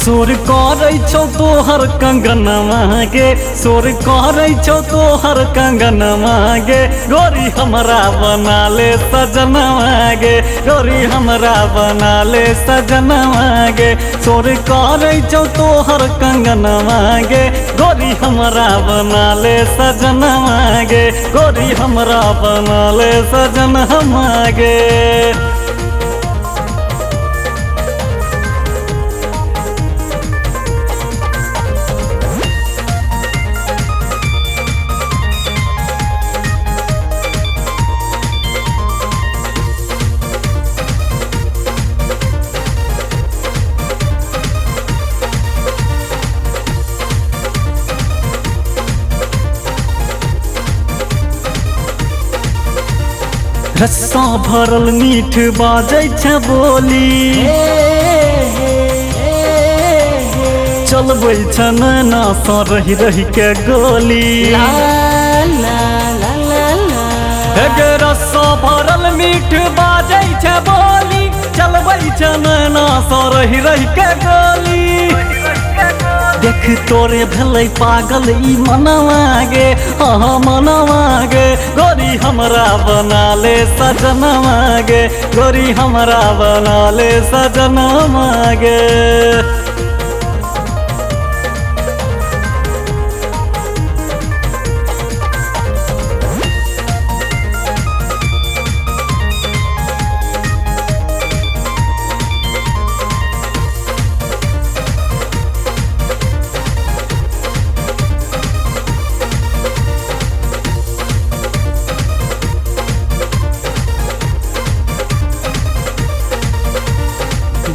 सोर करै छौ तोहर कंगनवा गे, सोर करै छौ तोहर कंगनवा गे, गोरी हमरा बना ले सजनवा गे, गोरी हमरा बना ले सजनवा गे। सोर करै छौ तोहर कंगनवा गे, गोरी हमरा बना ले सजनवा गे, गोरी हमरा बना ले सजनवा गे। रस्सा भरल मीठ बाजै छै बोली, चलबै छै नैना सँ रही रही के गोली। गे रस्सा भरल मीठ बाजै छै बोली, चलबै छै नैना सँ रही रही के गोली। देख तोरे भेलै पागल ई मनवा गे, हाँ मनवा गे, गोरी हमरा बना ले सजनवा गे, गोरी हमरा बना ले सजनवा गे।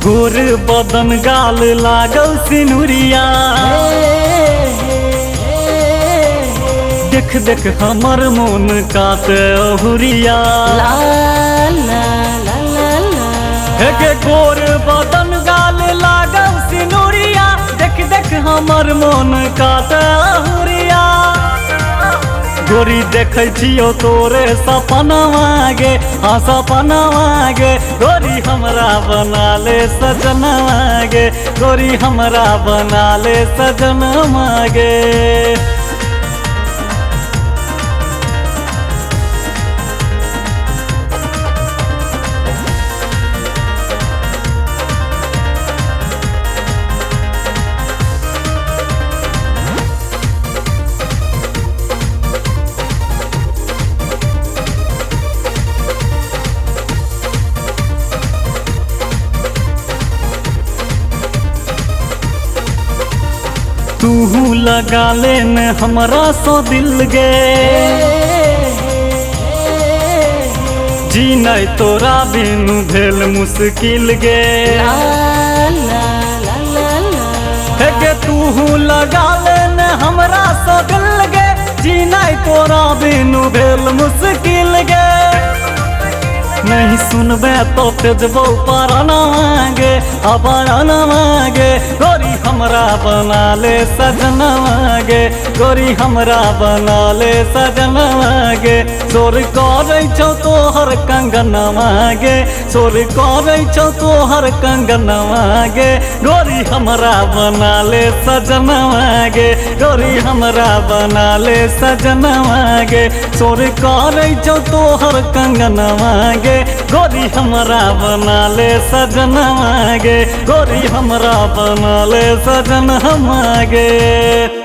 गोर बदन गाल लागल सिनुरिया, देख देख हमर मोन काटे हुरिया। गे गोर बदन गाल लागल सिनुरिया, देख देख हमर मोन काटे हुरिया। गोरी देखै छियो तोरे सपनवा गे, हाँ सपनवा गे, गोरी हमरा बना ले सजनवा गे, गोरी हमरा बना ले सजनवा गे। तू लगा ले न हमरा सो दिल गे, जी नहीं तोरा बिनु भेल मुश्किल गे। गे तू लगा ले न हमरा सो दिल गे, जी नहीं तोरा बिनु भेल मुश्किल गे। नहीं सुनबे तो तेजबो परनवा गे, अपरनवा गे, गोरी हमरा बना ले सजनवा गे, गोरी हमरा बना ले सजनवा गे। सोर करै छौ तोहर कंगनवा गे, सोर करै छौ तोहर कंगनवा गे, गोरी हमरा बना ले सजनवा गे, गोरी हमरा बना ले सजनवा गे। सोर करै छौ तोहर कंगनवा गे, गोरी हमरा बना ले सजनवा गे, गोरी हमरा बना ले सजनवा गे।